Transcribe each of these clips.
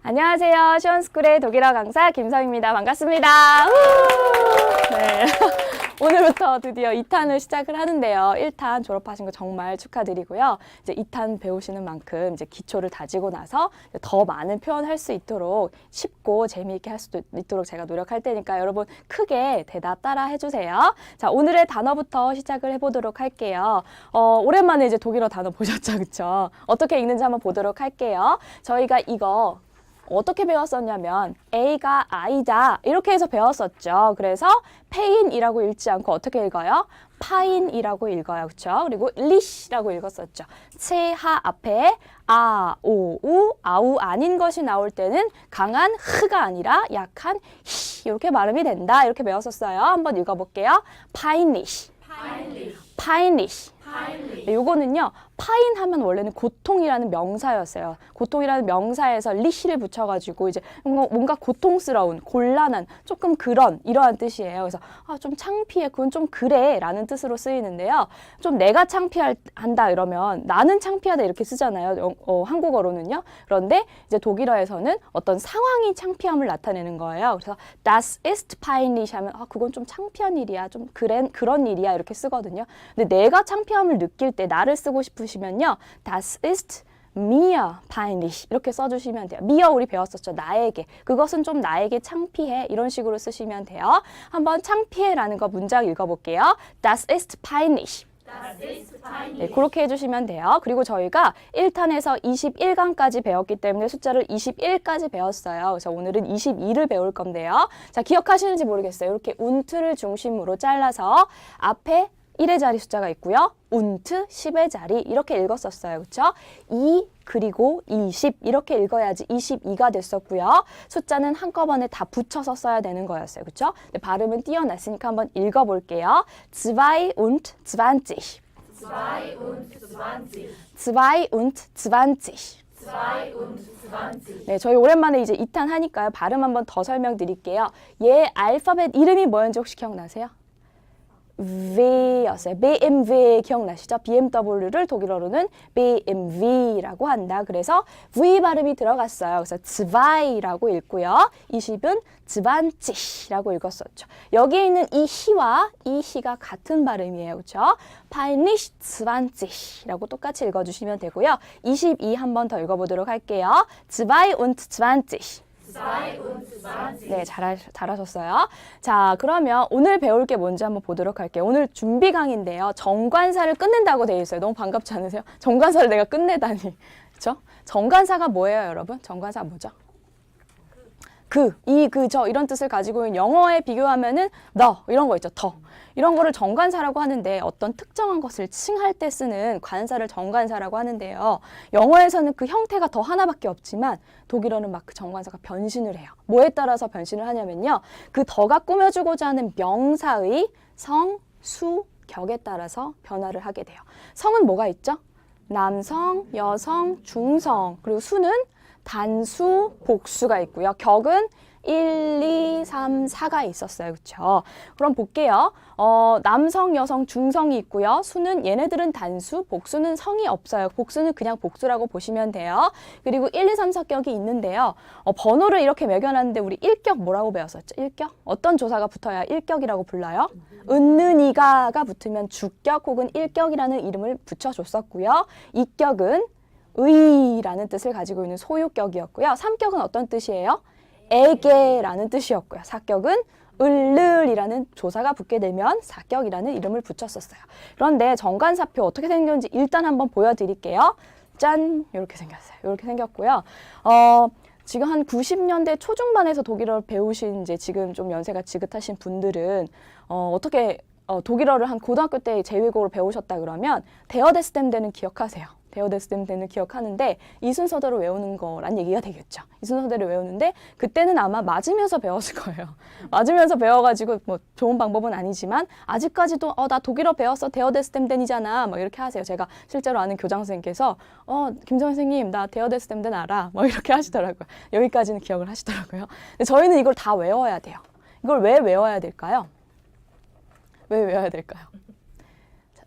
안녕하세요. 시원스쿨의 독일어 강사 김서입니다. 반갑습니다. 네. 오늘부터 드디어 2탄을 시작을 하는데요. 1탄 졸업하신 거 정말 축하드리고요. 이제 2탄 배우시는 만큼 이제 기초를 다지고 나서 더 많은 표현할 수 있도록 쉽고 재미있게 할 수 있도록 제가 노력할 테니까 여러분 크게 대답 따라 해주세요. 자, 오늘의 단어부터 시작을 해보도록 할게요. 오랜만에 이제 독일어 단어 보셨죠? 그쵸? 어떻게 읽는지 한번 보도록 할게요. 저희가 이거 어떻게 배웠었냐면 A가 I다 이렇게 해서 배웠었죠. 그래서 페인이라고 읽지 않고 어떻게 읽어요? 파인이라고 읽어요. 그렇죠? 그리고 리시라고 읽었었죠. 체하 앞에 아, 오, 우, 아우 아닌 것이 나올 때는 강한 흐가 아니라 약한 히 이렇게 발음이 된다. 이렇게 배웠었어요. 한번 읽어볼게요. 파인리시. 파인리시. 요거는요. 파인 하면 원래는 고통이라는 명사였어요. 고통이라는 명사에서 리시를 붙여가지고 이제 뭔가 고통스러운, 곤란한, 조금 이러한 뜻이에요. 그래서 좀 창피해, 그건 좀 그래 라는 뜻으로 쓰이는데요. 좀 내가 창피한다 이러면 나는 창피하다 이렇게 쓰잖아요. 한국어로는요. 그런데 이제 독일어에서는 어떤 상황이 창피함을 나타내는 거예요. 그래서 das ist peinlich 하면 그건 좀 창피한 일이야, 좀 그런 일이야 이렇게 쓰거든요. 근데 내가 창피함을 느낄 때 나를 쓰고 싶으시면요. Das ist mir peinlich 이렇게 써주시면 돼요. mir 우리 배웠었죠. 나에게. 그것은 좀 나에게 창피해. 이런 식으로 쓰시면 돼요. 한번 창피해라는 거 문장 읽어볼게요. Das ist peinlich. 네, 그렇게 해주시면 돼요. 그리고 저희가 1탄에서 21강까지 배웠기 때문에 숫자를 21까지 배웠어요. 그래서 오늘은 22를 배울 건데요. 자, 기억하시는지 모르겠어요. 이렇게 운트를 중심으로 잘라서 앞에 1의 자리 숫자가 있고요. 운트 10의 자리 이렇게 읽었었어요. 그렇죠? 2 그리고 20 이렇게 읽어야지 22가 됐었고요. 숫자는 한꺼번에 다 붙여서 써야 되는 거였어요. 그렇죠? 발음은 띄어났으니까 한번 읽어볼게요. 2 und 20 2 und 20 네, 저희 오랜만에 이제 2탄 하니까요. 발음 한번 더 설명드릴게요. 얘 알파벳 이름이 뭐였는지 혹시 기억나세요? V였어요. BMW 기억나시죠? BMW를 독일어로는 BMW라고 한다. 그래서 V 발음이 들어갔어요. 그래서 2라고 읽고요. 20은 20라고 읽었었죠. 여기에 있는 이 히와 이 히가 같은 발음이에요. 그렇죠? peinlich 20라고 똑같이 읽어주시면 되고요. 22 한 번 더 읽어보도록 할게요. 22. 네, 잘하셨어요. 자, 그러면 오늘 배울 게 뭔지 한번 보도록 할게요. 오늘 준비 강의인데요. 정관사를 끝낸다고 되어 있어요. 너무 반갑지 않으세요? 정관사를 내가 끝내다니. 그렇죠? 정관사가 뭐예요, 여러분? 정관사가 뭐죠? 저 이런 뜻을 가지고 있는 영어에 비교하면은 너 이런 거 있죠. 더. 이런 거를 정관사라고 하는데 어떤 특정한 것을 칭할 때 쓰는 관사를 정관사라고 하는데요. 영어에서는 그 형태가 더 하나밖에 없지만 독일어는 막 그 정관사가 변신을 해요. 뭐에 따라서 변신을 하냐면요. 그 더가 꾸며주고자 하는 명사의 성, 수, 격에 따라서 변화를 하게 돼요. 성은 뭐가 있죠? 남성, 여성, 중성, 그리고 수는 단수, 복수가 있고요. 격은 1, 2, 3, 4가 있었어요. 그렇죠? 그럼 볼게요. 남성, 여성, 중성이 있고요. 수는 얘네들은 단수, 복수는 성이 없어요. 복수는 그냥 복수라고 보시면 돼요. 그리고 1, 2, 3, 4격이 있는데요. 번호를 이렇게 매겨놨는데 우리 1격 뭐라고 배웠었죠? 1격? 어떤 조사가 붙어야 1격이라고 불러요? 은느니가가 붙으면 주격 혹은 1격이라는 이름을 붙여줬었고요. 2격은 의라는 뜻을 가지고 있는 소유격이었고요. 3격은 어떤 뜻이에요? 에게라는 뜻이었고요. 4격은 을르이라는 조사가 붙게 되면 4격이라는 이름을 붙였었어요. 그런데 정관사표 어떻게 생겼는지 일단 한번 보여드릴게요. 짠! 이렇게 생겼어요. 이렇게 생겼고요. 지금 한 90년대 초중반에서 독일어를 배우신 이제 지금 좀 연세가 지긋하신 분들은 어떻게 독일어를 한 고등학교 때 제2외국어를 배우셨다 그러면 데어데스댐대는 기억하세요. 데어데스댐대는 기억하는데 이 순서대로 외우는 거란 얘기가 되겠죠. 이 순서대로 외우는데 그때는 아마 맞으면서 배웠을 거예요. 맞으면서 배워가지고 뭐 좋은 방법은 아니지만 아직까지도 나 독일어 배웠어. 데어데스댐덴이잖아. 막 이렇게 하세요. 제가 실제로 아는 교장 선생님께서 김정 선생님 나 데어데스댐덴 알아. 뭐 이렇게 하시더라고요. 여기까지는 기억을 하시더라고요. 근데 저희는 이걸 다 외워야 돼요. 이걸 왜 외워야 될까요? 왜 외워야 될까요?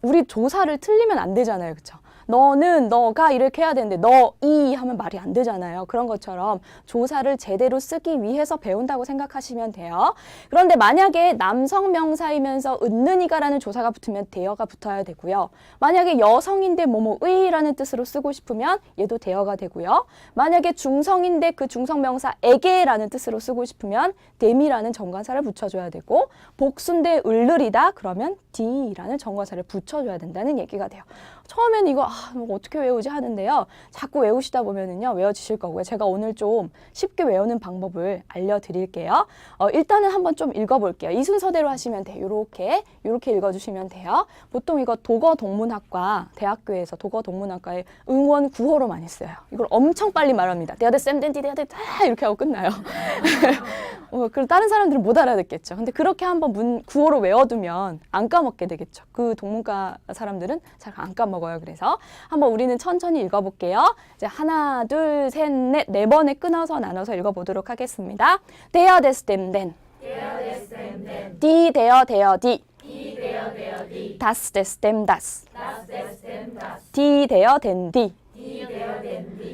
우리 조사를 틀리면 안 되잖아요. 그렇죠? 너는, 너가 이렇게 해야 되는데 너이 하면 말이 안 되잖아요. 그런 것처럼 조사를 제대로 쓰기 위해서 배운다고 생각하시면 돼요. 그런데 만약에 남성 명사이면서 은는이가라는 조사가 붙으면 대어가 붙어야 되고요. 만약에 여성인데 뭐뭐의라는 뜻으로 쓰고 싶으면 얘도 대어가 되고요. 만약에 중성인데 그 중성명사에게라는 뜻으로 쓰고 싶으면 댐이라는 정관사를 붙여줘야 되고, 복수인데 을르리다 그러면 D라는 정관사를 붙여줘야 된다는 얘기가 돼요. 처음에는 이거 뭐 어떻게 외우지 하는데요. 자꾸 외우시다 보면은요 외워지실 거고요. 제가 오늘 좀 쉽게 외우는 방법을 알려드릴게요. 일단은 한번 좀 읽어볼게요. 이 순서대로 하시면 돼요. 요렇게 읽어주시면 돼요. 보통 이거 독어동문학과 대학교에서 독어동문학과에 응원 구호로 많이 써요. 이걸 엄청 빨리 말합니다. 대하드 쌤덴디 대하드 다 이렇게 하고 끝나요. 그리고 다른 사람들은 못 알아듣겠죠. 근데 그렇게 한번 구호로 외워두면 안 까먹게 되겠죠. 그 동문과 사람들은 잘 안 까먹어요. 그래서 한번 우리는 천천히 읽어볼게요. 이제 하나, 둘, 셋, 넷, 네 번에 끊어서 나눠서 읽어보도록 하겠습니다. 대하 데스 댐덴 디 대하 대하 디 다스 데스 댐 다스 디 대하 덴 디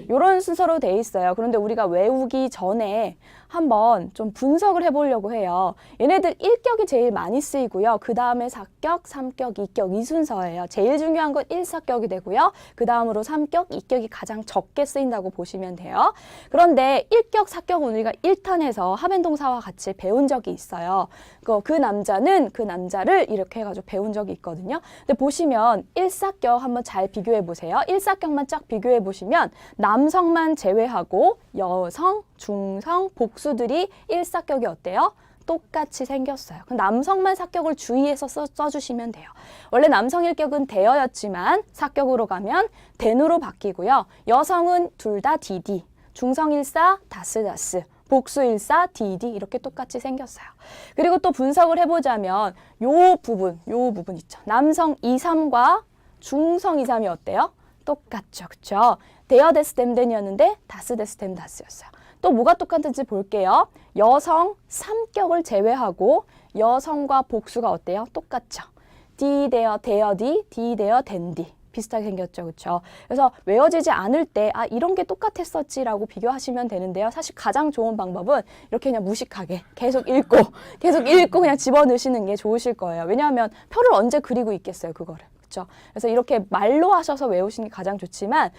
이런 순서로 돼 있어요. 그런데 우리가 외우기 전에 한번 좀 분석을 해보려고 해요. 얘네들 1격이 제일 많이 쓰이고요. 그 다음에 4격, 3격, 2격 이 순서예요. 제일 중요한 건 1사격이 되고요. 그 다음으로 3격, 2격이 가장 적게 쓰인다고 보시면 돼요. 그런데 1격, 4격은 우리가 1탄에서 하변동사와 같이 배운 적이 있어요. 그 남자는 그 남자를 이렇게 해가지고 배운 적이 있거든요. 근데 보시면 1사격 한번 잘 비교해 보세요. 1사격만 쫙 비교해 보시면 남성만 제외하고 여성, 중성, 복수들이 1사격이 어때요? 똑같이 생겼어요. 남성만 사격을 주의해서 써주시면 돼요. 원래 남성 1격은 대어였지만 사격으로 가면 댄으로 바뀌고요. 여성은 둘 다 디디, 중성 1사 다스, 복수 1사 디디 이렇게 똑같이 생겼어요. 그리고 또 분석을 해보자면 요 부분 있죠. 남성 2, 3과 중성 2, 3이 어때요? 똑같죠. 그쵸? 대어 데스 댐덴이었는데 다스 데스 댐 다스였어요. 또 뭐가 똑같은지 볼게요. 여성 3격을 제외하고 여성과 복수가 어때요? 똑같죠. 디 대어 디, 디 대어 댄디. 비슷하게 생겼죠. 그렇죠? 그래서 외워지지 않을 때 이런 게 똑같았었지라고 비교하시면 되는데요. 사실 가장 좋은 방법은 이렇게 그냥 무식하게 계속 읽고 그냥 집어넣으시는 게 좋으실 거예요. 왜냐하면 표를 언제 그리고 있겠어요. 그거를. 그렇죠? 그래서 이렇게 말로 하셔서 외우시는 게 가장 좋지만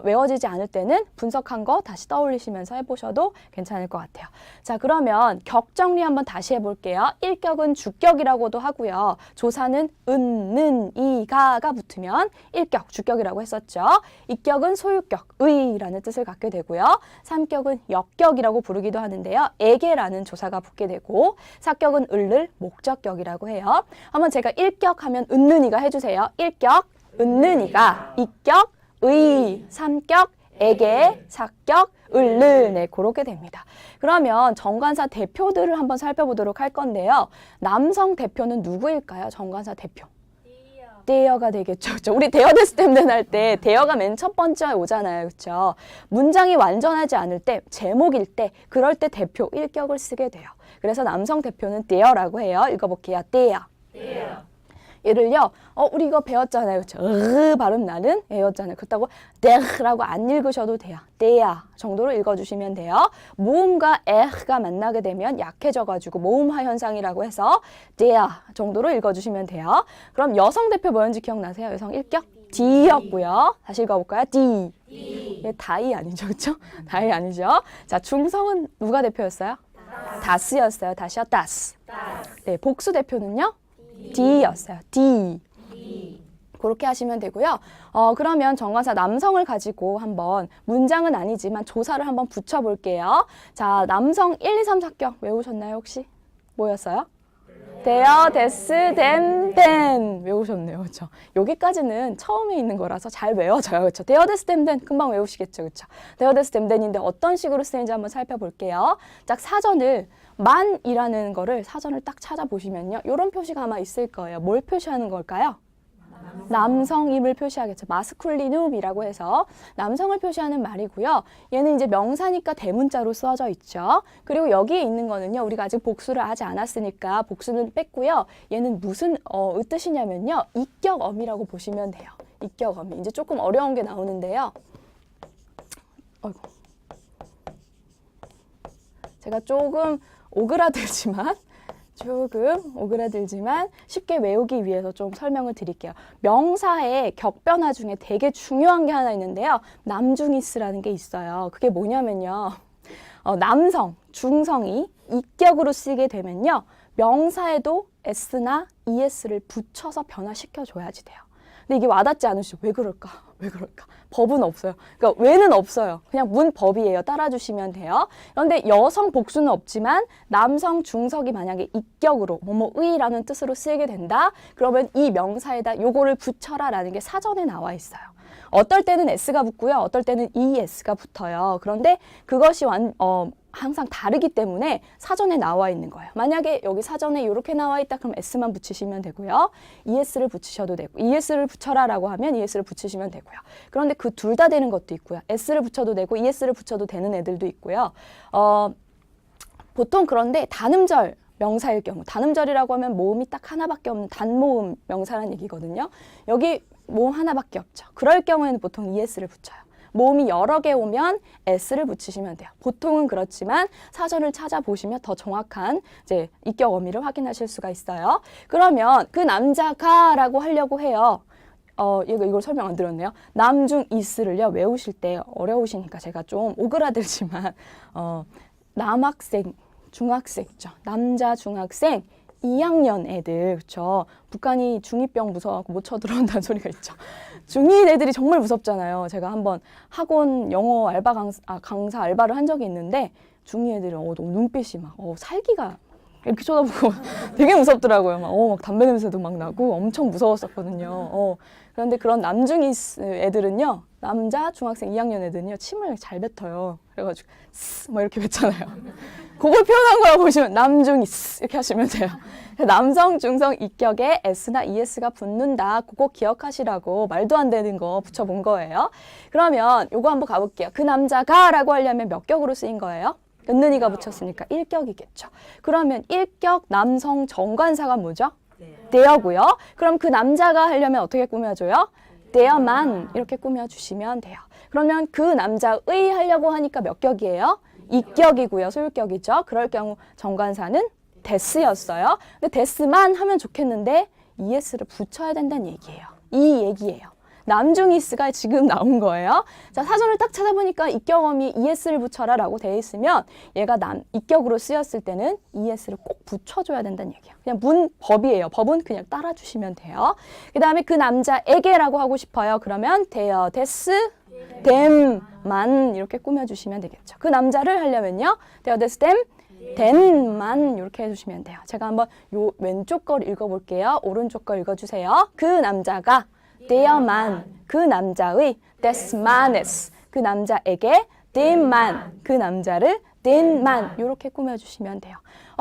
외워지지 않을 때는 분석한 거 다시 떠올리시면서 해보셔도 괜찮을 것 같아요. 자, 그러면 격 정리 한번 다시 해볼게요. 1격은 주격이라고도 하고요. 조사는 은, 는, 이, 가가 붙으면 1격, 주격이라고 했었죠. 2격은 소유격, 의라는 뜻을 갖게 되고요. 3격은 역격이라고 부르기도 하는데요. 에게라는 조사가 붙게 되고 4격은 을를 목적격이라고 해요. 한번 제가 1격 하면 은는이가 해주세요. 1격, 은는이가, 2격, 의, 3격, 에게, 4격, 을르. 네, 그렇게 됩니다. 그러면 정관사 대표들을 한번 살펴보도록 할 건데요. 남성 대표는 누구일까요? 정관사 대표. 대어가 되겠죠. 그렇죠? 우리 대어 데스 댐덴 할 때 대어가 맨 첫 번째 오잖아요. 그렇죠? 문장이 완전하지 않을 때, 제목일 때, 그럴 때 대표 1격을 쓰게 돼요. 그래서 남성 대표는 대어라고 해요. 읽어볼게요. 대어. 얘를요, 우리 이거 배웠잖아요. 그렇죠? 발음 나는 애였잖아요. 그렇다고 데라고 안 읽으셔도 돼요. 데야 정도로 읽어주시면 돼요. 모음과 에가 만나게 되면 약해져가지고 모음화 현상이라고 해서 데야 정도로 읽어주시면 돼요. 그럼 여성 대표 뭐였는지 기억나세요? 여성 1격? D였고요. 다시 읽어볼까요? D. 얘 다이 아니죠, 그렇죠? 다이 아니죠. 자, 중성은 누가 대표였어요? 다스였어요. 다시요, 다스. 네, 복수 대표는요? D였어요. D. 그렇게 하시면 되고요. 그러면 정관사 남성을 가지고 한번 문장은 아니지만 조사를 한번 붙여볼게요. 자, 남성 1, 2, 3, 4격 외우셨나요, 혹시? 뭐였어요? 대어, 데스, 댐, 댄 외우셨네요. 그렇죠? 여기까지는 처음에 있는 거라서 잘 외워져요. 그렇죠? 대어, 데스, 댐, 댄 금방 외우시겠죠. 그렇죠? 대어, 데스, 댐, 댄인데 어떤 식으로 쓰이는지 한번 살펴볼게요. 딱 사전을 만이라는 거를 사전을 딱 찾아보시면요. 이런 표시가 아마 있을 거예요. 뭘 표시하는 걸까요? 남성임을 표시하겠죠. 마스쿨리눔이라고 해서 남성을 표시하는 말이고요. 얘는 이제 명사니까 대문자로 써져 있죠. 그리고 여기에 있는 거는요. 우리가 아직 복수를 하지 않았으니까 복수는 뺐고요. 얘는 무슨 뜻이냐면요. 이격어미라고 보시면 돼요. 입격어미. 이제 조금 어려운 게 나오는데요. 어이구. 제가 조금 오그라들지만 쉽게 외우기 위해서 좀 설명을 드릴게요. 명사의 격변화 중에 되게 중요한 게 하나 있는데요. 남중이스라는 게 있어요. 그게 뭐냐면요. 남성, 중성이 입격으로 쓰게 되면요. 명사에도 s나 es를 붙여서 변화시켜줘야지 돼요. 근데 이게 와닿지 않으시죠? 왜 그럴까? 법은 없어요. 그러니까 왜는 없어요. 그냥 문법이에요. 따라주시면 돼요. 그런데 여성 복수는 없지만 남성 중석이 만약에 입격으로 뭐뭐의라는 뜻으로 쓰이게 된다. 그러면 이 명사에다 요거를 붙여라 라는 게 사전에 나와 있어요. 어떨 때는 s가 붙고요. 어떨 때는 es가 붙어요. 그런데 그것이 항상 다르기 때문에 사전에 나와 있는 거예요. 만약에 여기 사전에 이렇게 나와 있다 그럼 s만 붙이시면 되고요. es를 붙이셔도 되고 es를 붙여라 라고 하면 es를 붙이시면 되고요. 그런데 그 둘 다 되는 것도 있고요. s를 붙여도 되고 es를 붙여도 되는 애들도 있고요. 보통 그런데 단음절 명사일 경우, 단음절이라고 하면 모음이 딱 하나밖에 없는 단모음 명사라는 얘기거든요. 여기 모음 하나밖에 없죠. 그럴 경우에는 보통 es를 붙여요. 모음이 여러 개 오면 s를 붙이시면 돼요. 보통은 그렇지만 사전을 찾아보시면 더 정확한 이제 입격 어미를 확인하실 수가 있어요. 그러면 그 남자가라고 하려고 해요. 이걸 설명 안 드렸네요. 남중 이스를요 외우실 때 어려우시니까 제가 좀 오그라들지만 남학생, 중학생 있죠. 남자 중학생 2학년 애들, 그쵸? 북한이 중2병 무서워갖고 못 쳐들어온다는 소리가 있죠. 중2 애들이 정말 무섭잖아요. 제가 한번 학원 영어 알바 강사 알바를 한 적이 있는데 중2 애들은 눈빛이 막 살기가 이렇게 쳐다보고 되게 무섭더라고요. 막 담배 냄새도 막 나고 엄청 무서웠었거든요. 그런데 그런 남중이 애들은요, 남자 중학생 2학년 애들은요, 침을 잘 뱉어요. 그래가지고 막 이렇게 뱉잖아요. 그걸 표현한 거라고 보시면 남중이 이렇게 하시면 돼요. 남성, 중성 입격에 s나 es가 붙는다. 그거 기억하시라고 말도 안 되는 거 붙여본 거예요. 그러면 요거 한번 가볼게요. 그 남자가 라고 하려면 몇 격으로 쓰인 거예요? 은는이가 붙였으니까 1격이겠죠. 그러면 1격 남성 정관사가 뭐죠? 대여고요. 그럼 그 남자가 하려면 어떻게 꾸며줘요? 대여만 이렇게 꾸며주시면 돼요. 그러면 그 남자의 하려고 하니까 몇 격이에요? 2격이고요. 소유격이죠. 그럴 경우 정관사는 데스였어요. 근데 데스만 하면 좋겠는데 es를 붙여야 된다는 얘기예요. 이 얘기예요. 남중이스가 지금 나온 거예요. 자, 사전을 딱 찾아보니까 입격어미 es를 붙여라 라고 되어 있으면 얘가 입격으로 쓰였을 때는 es를 꼭 붙여줘야 된다는 얘기예요. 그냥 문법이에요. 법은 그냥 따라주시면 돼요. 그 다음에 그 남자에게라고 하고 싶어요. 그러면 데어, 데스, 댐만 이렇게 꾸며주시면 되겠죠. 그 남자를 하려면요. 데어, 데스, 댐만 이렇게 해주시면 돼요. 제가 한번 요 왼쪽 걸 읽어볼게요. 오른쪽 걸 읽어주세요. 그 남자가 대여만, 그 남자의 데스마네스, 그 남자에게 댐만, 그 남자를 댐만 이렇게 꾸며주시면 돼요.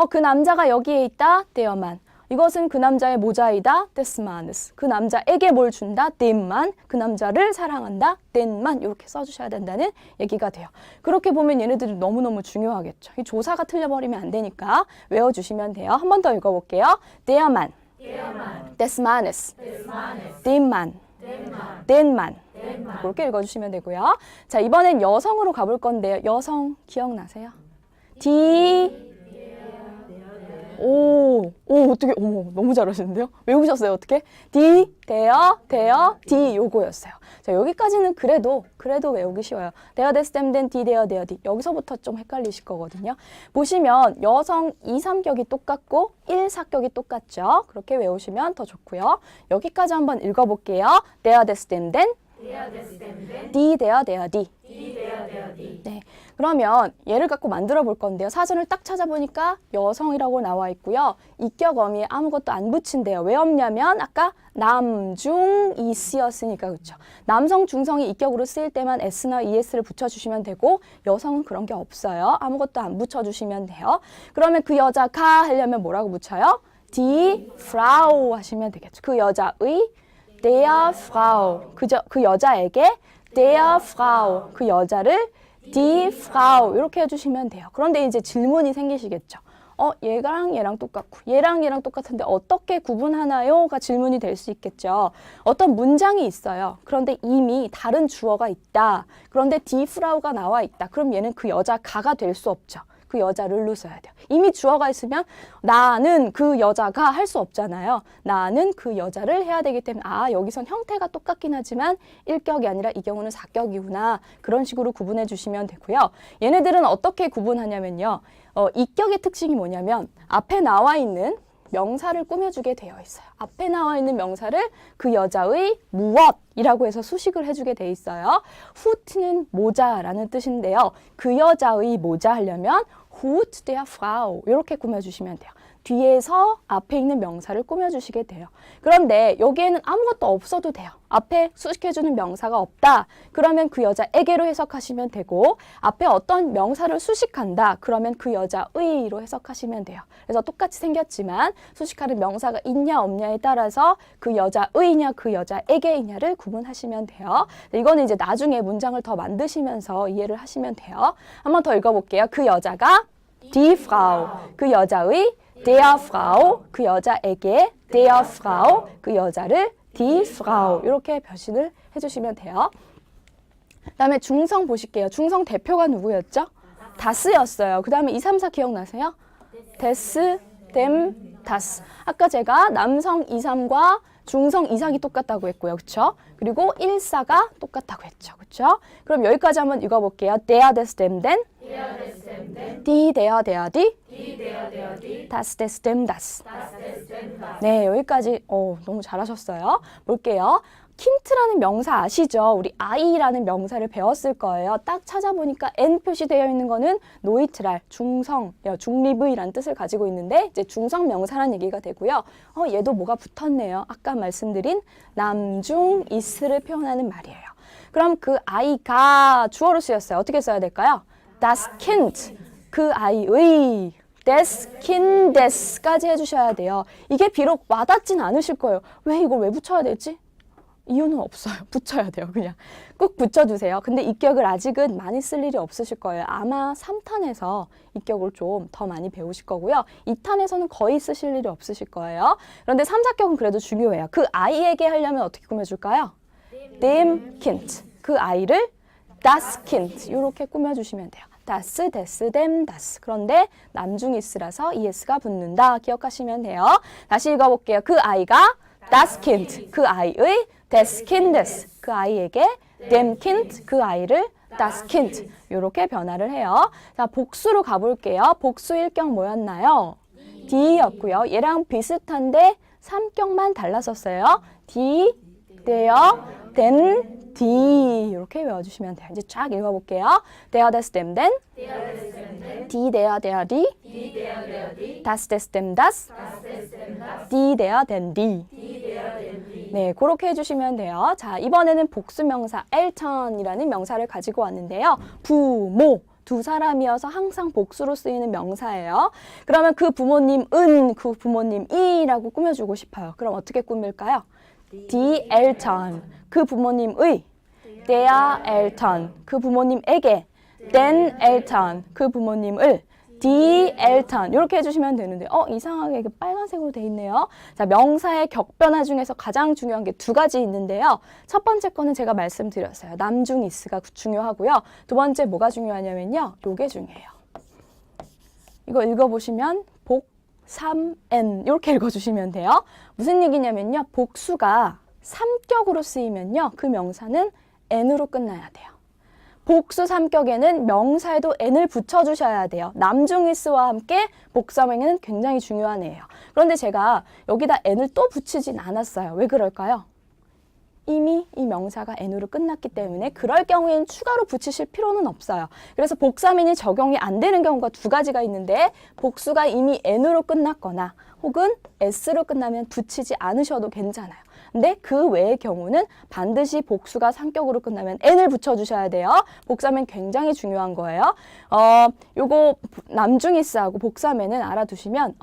그 남자가 여기에 있다, 대여만. 이것은 그 남자의 모자이다, 데스마네스. 그 남자에게 뭘 준다, 댐만. 그 남자를 사랑한다, 댐만. 이렇게 써주셔야 된다는 얘기가 돼요. 그렇게 보면 얘네들이 너무너무 중요하겠죠. 이 조사가 틀려버리면 안 되니까 외워주시면 돼요. 한 번 더 읽어볼게요. 대여만, 데스마네스, 댐만, 댐만. 그렇게 읽어주시면 되고요. 자, 이번엔 여성으로 가볼 건데요. 여성 기억나세요? 어떻게, 너무 잘하시는데요? 외우셨어요, 어떻게? 대여, 요거였어요. 자, 여기까지는 그래도 외우기 쉬워요. 데어, 데스, 댐, 데어, 디. 여기서부터 좀 헷갈리실 거거든요. 보시면 여성 2, 3격이 똑같고 1, 4격이 똑같죠? 그렇게 외우시면 더 좋고요. 여기까지 한번 읽어볼게요. 데어, 데스, 댐, 데어, 디. 네, 그러면 얘를 갖고 만들어 볼 건데요. 사전을 딱 찾아보니까 여성이라고 나와 있고요. 입격 어미에 아무것도 안 붙인대요. 왜 없냐면 아까 남중이스였으니까 그렇죠. 남성 중성이 입격으로 쓰일 때만 s나 es를 붙여주시면 되고 여성은 그런 게 없어요. 아무것도 안 붙여주시면 돼요. 그러면 그 여자가 하려면 뭐라고 붙여요? die Frau 하시면 되겠죠. 그 여자의 der Frau, 그 여자에게 der Frau, 그 여자를 die Frau 이렇게 해주시면 돼요. 그런데 이제 질문이 생기시겠죠. 얘랑 얘랑 똑같고 얘랑 얘랑 똑같은데 어떻게 구분하나요? 가 질문이 될 수 있겠죠. 어떤 문장이 있어요. 그런데 이미 다른 주어가 있다. 그런데 die Frau가 나와 있다. 그럼 얘는 그 여자가가 될 수 없죠. 그 여자를로 써야 돼요. 이미 주어가 있으면 나는 그 여자가 할 수 없잖아요. 나는 그 여자를 해야 되기 때문에 여기선 형태가 똑같긴 하지만 1격이 아니라 이 경우는 4격이구나. 그런 식으로 구분해 주시면 되고요. 얘네들은 어떻게 구분하냐면요. 2격의 특징이 뭐냐면 앞에 나와 있는 명사를 꾸며주게 되어 있어요. 앞에 나와 있는 명사를 그 여자의 무엇이라고 해서 수식을 해주게 돼 있어요. Hut는 모자라는 뜻인데요. 그 여자의 모자 하려면 Hut der Frau 이렇게 꾸며주시면 돼요. 뒤에서 앞에 있는 명사를 꾸며주시게 돼요. 그런데 여기에는 아무것도 없어도 돼요. 앞에 수식해주는 명사가 없다. 그러면 그 여자에게로 해석하시면 되고 앞에 어떤 명사를 수식한다. 그러면 그 여자의로 해석하시면 돼요. 그래서 똑같이 생겼지만 수식하는 명사가 있냐 없냐에 따라서 그 여자의냐 그 여자에게이냐를 구분하시면 돼요. 이거는 이제 나중에 문장을 더 만드시면서 이해를 하시면 돼요. 한번 더 읽어볼게요. 그 여자가 die Frau, 그 여자의 der Frau, 그 여자에게 der Frau, 그 여자를 die Frau 이렇게 표시를 해주시면 돼요. 그 다음에 중성 보실게요. 중성 대표가 누구였죠? das였어요. 그 다음에 2, 3, 4 기억나세요? des, dem, das. 아까 제가 남성 2, 3과 중성 2, 4기 똑같다고 했고요. 그쵸? 그리고 1, 4가 똑같다고 했죠. 그쵸? 그럼 여기까지 한번 읽어볼게요. der, des, dem, den. die, der, die. das, des, dem, das. 네, 여기까지 너무 잘하셨어요. 볼게요. 킨트라는 명사 아시죠? 우리 아이라는 명사를 배웠을 거예요. 딱 찾아보니까 N 표시되어 있는 거는 노이트랄, 중성, 중립의라는 뜻을 가지고 있는데 이제 중성 명사라는 얘기가 되고요. 얘도 뭐가 붙었네요. 아까 말씀드린 남중 이스를 표현하는 말이에요. 그럼 그 아이가 주어로 쓰였어요. 어떻게 써야 될까요? das Kind, 그 아이의 des Kindes까지 해주셔야 돼요. 이게 비록 와닿진 않으실 거예요. 왜 이걸 왜 붙여야 되지? 이유는 없어요. 붙여야 돼요. 그냥 꼭 붙여주세요. 근데 입격을 아직은 많이 쓸 일이 없으실 거예요. 아마 3탄에서 입격을 좀 더 많이 배우실 거고요. 2탄에서는 거의 쓰실 일이 없으실 거예요. 그런데 3, 4격은 그래도 중요해요. 그 아이에게 하려면 어떻게 꾸며줄까요? dem Kind. 그 아이를 das Kind. 이렇게 꾸며주시면 돼요. das, des, dem, das. 그런데 남중이스라서 es가 붙는다. 기억하시면 돼요. 다시 읽어볼게요. 그 아이가 das Kind. 그 아이의 des Kindes. 그 아이에게 dem Kind. 그 아이를 das Kind. 이렇게 변화를 해요. 자, 복수로 가볼게요. 복수 1격 뭐였나요? die였고요. 얘랑 비슷한데 3격만 달랐었어요. die, der, den, die 이렇게 외워주시면 돼요. 이제 쫙 읽어볼게요. der, des, dem, den, die, der, die, das, des, dem, das, die, der, den, die. 네, 그렇게 해주시면 돼요. 자, 이번에는 복수명사 eltern이라는 명사를 가지고 왔는데요. 부모. 두 사람이어서 항상 복수로 쓰이는 명사예요. 그러면 그 부모님은 그 부모님이라고 꾸며주고 싶어요. 그럼 어떻게 꾸밀까요? Die Eltern, 그 부모님의, der Eltern, 그 부모님에게, den Eltern, 그 부모님을, die Eltern 이렇게 해주시면 되는데 이상하게 이게 빨간색으로 돼 있네요. 자, 명사의 격변화 중에서 가장 중요한 게 두 가지 있는데요. 첫 번째 거는 제가 말씀드렸어요. 남중이스가 중요하고요. 두 번째 뭐가 중요하냐면요. 요게 중요해요. 이거 읽어보시면 복, 3N 이렇게 읽어주시면 돼요. 무슨 얘기냐면요. 복수가 3격으로 쓰이면요. 그 명사는 N으로 끝나야 돼요. 복수 3격에는 명사에도 N을 붙여주셔야 돼요. 남중이스와 함께 복사명에는 굉장히 중요한 애예요. 그런데 제가 여기다 N을 또 붙이진 않았어요. 왜 그럴까요? 이미 이 명사가 N으로 끝났기 때문에 그럴 경우에는 추가로 붙이실 필요는 없어요. 그래서 복사민이 적용이 안 되는 경우가 두 가지가 있는데 복수가 이미 N으로 끝났거나 혹은 S로 끝나면 붙이지 않으셔도 괜찮아요. 근데 그 외의 경우는 반드시 복수가 3격으로 끝나면 N을 붙여주셔야 돼요. 복사면 굉장히 중요한 거예요. 요거 남중이스하고 복사면은 알아두시면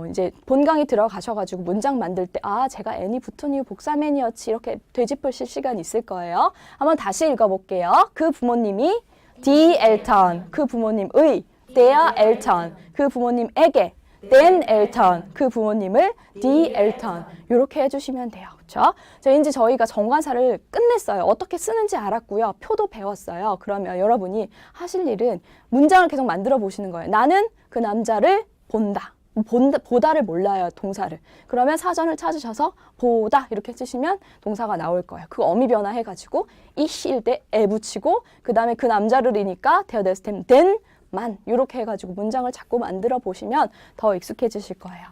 이제 본강의 들어가셔가지고 문장 만들 때 제가 N이 붙은 이유 복사맨이었지 이렇게 되짚으실 시간이 있을 거예요. 한번 다시 읽어볼게요. 그 부모님이 die Eltern, 그 부모님의 their Eltern, 그 부모님에게, den Eltern, 그 부모님을 die Eltern, 이렇게 해주시면 돼요. 그렇죠? 이제 저희가 정관사를 끝냈어요. 어떻게 쓰는지 알았고요. 표도 배웠어요. 그러면 여러분이 하실 일은 문장을 계속 만들어 보시는 거예요. 나는 그 남자를 본다. 보다를 몰라요, 동사를. 그러면 사전을 찾으셔서 보다 이렇게 쓰시면 동사가 나올 거예요. 그 어미 변화해가지고 이시일 때 에 붙이고 그 다음에 그 남자를이니까 대어데스템 된만 이렇게 해가지고 문장을 자꾸 만들어 보시면 더 익숙해지실 거예요.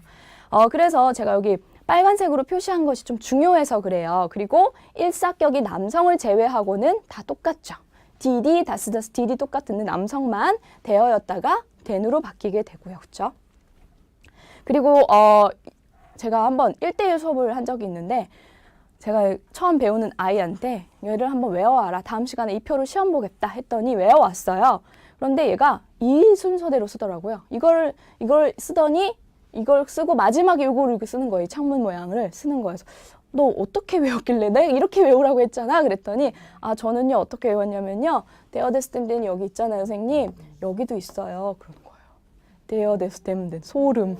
그래서 제가 여기 빨간색으로 표시한 것이 좀 중요해서 그래요. 그리고 일사격이 남성을 제외하고는 다 똑같죠. 디디, 다스, 디디 똑같은데 남성만 대어였다가 된으로 바뀌게 되고요. 그렇죠? 그리고 제가 한번 1대1 수업을 한 적이 있는데 제가 처음 배우는 아이한테 얘를 한번 외워와라. 다음 시간에 이 표를 시험 보겠다 했더니 외워왔어요. 그런데 얘가 이 순서대로 쓰더라고요. 이걸 쓰더니 이걸 쓰고 마지막에 이거를 이렇게 쓰는 거예요. 창문 모양을 쓰는 거예요. 그래서 너 어떻게 외웠길래? 내가 이렇게 외우라고 했잖아. 그랬더니 저는요 어떻게 외웠냐면요. 데어데스템덴이 여기 있잖아요, 선생님. 여기도 있어요. 그러는 거예요. 데어데스템덴 소름.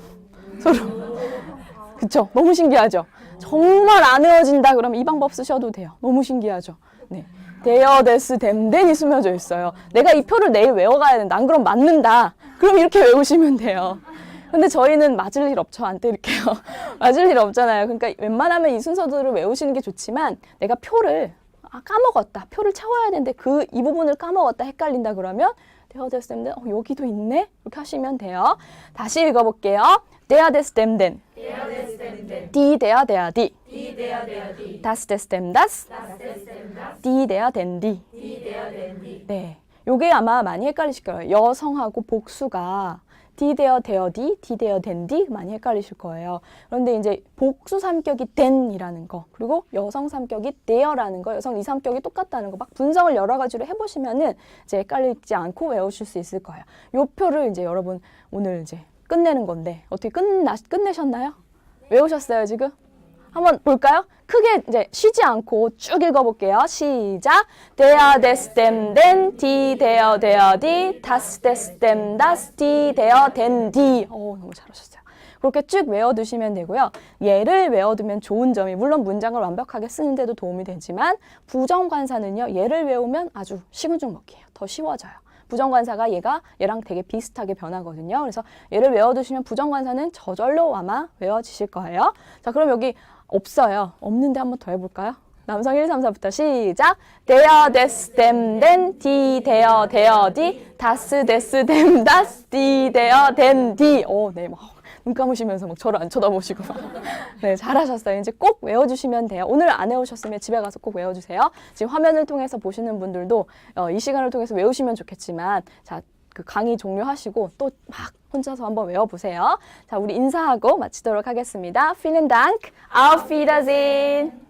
그쵸? 너무 신기하죠? 정말 안 외워진다 그러면 이 방법 쓰셔도 돼요. 너무 신기하죠? 네. 데어데스템덴이 숨겨져 있어요. 내가 이 표를 내일 외워가야 된다. 안 그럼 맞는다. 그럼 이렇게 외우시면 돼요. 근데 저희는 맞을 일 없죠. 안 때릴게요. 맞을 일 없잖아요. 그러니까 웬만하면 이 순서들을 외우시는 게 좋지만 내가 표를 까먹었다. 표를 채워야 되는데 이 부분을 까먹었다. 헷갈린다 그러면 데어데스템덴 여기도 있네? 이렇게 하시면 돼요. 다시 읽어볼게요. 데어데스템덴 Die der die Das des Die der den die 네, 요게 아마 많이 헷갈리실 거예요. 여성하고 복수가 die der die den die 많이 헷갈리실 거예요. 그런데 이제 복수 삼격이 den이라는 거 그리고 여성 삼격이 there라는 거 여성 이 삼격이 똑같다는 거 막 분석을 여러 가지로 해보시면은 이제 헷갈리지 않고 외우실 수 있을 거예요. 요 표를 이제 여러분 오늘 이제 끝내는 건데 어떻게 끝내셨나요? 외우셨어요 지금? 한번 볼까요? 크게 이제 쉬지 않고 쭉 읽어볼게요. 시작. Der des dem den die der die das des dem das die der den die 너무 잘하셨어요. 그렇게 쭉 외워두시면 되고요. 얘를 외워두면 좋은 점이 물론 문장을 완벽하게 쓰는데도 도움이 되지만 부정관사는요. 얘를 외우면 아주 식은 죽 먹기예요. 더 쉬워져요. 부정관사가 얘랑 되게 비슷하게 변하거든요. 그래서 얘를 외워두시면 부정관사는 저절로 아마 외워지실 거예요. 자, 그럼 여기 없어요. 없는데 한번 더 해볼까요? 남성 1, 3, 4부터 시작. Der des dem den die der die das des dem das die der den die 네, 눈 감으시면서 막 저를 안 쳐다보시고 네, 잘하셨어요. 이제 꼭 외워주시면 돼요. 오늘 안 외우셨으면 집에 가서 꼭 외워주세요. 지금 화면을 통해서 보시는 분들도 이 시간을 통해서 외우시면 좋겠지만 자, 그 강의 종료하시고 또 막 혼자서 한번 외워보세요. 자, 우리 인사하고 마치도록 하겠습니다. Vielen Dank. Auf Wiedersehen.